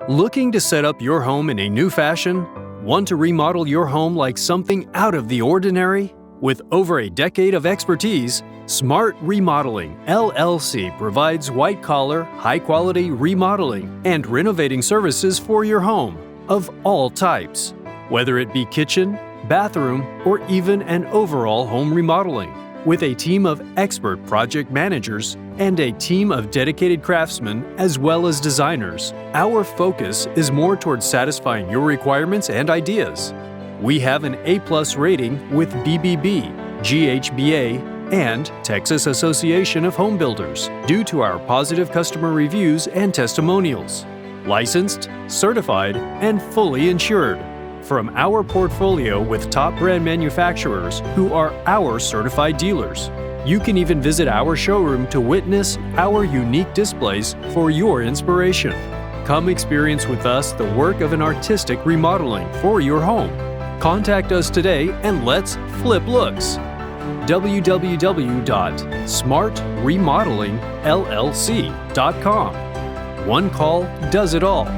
Looking to set up your home in a new fashion? Want to remodel your home like something out of the ordinary? With over a decade of expertise, Smart Remodeling LLC provides white-collar, high-quality remodeling and renovating services for your home of all types, whether it be kitchen, bathroom, or even an overall home remodeling. With a team of expert project managers and a team of dedicated craftsmen as well as designers, our focus is more towards satisfying your requirements and ideas. We have an A+ rating with BBB, GHBA, and Texas Association of Home Builders due to our positive customer reviews and testimonials. Licensed, certified, and fully insured. From our portfolio with top brand manufacturers who are our certified dealers. You can even visit our showroom to witness our unique displays for your inspiration. Come experience with us the work of an artistic remodeling for your home. Contact us today and let's flip looks. www.smartremodelingllc.com. One call does it all.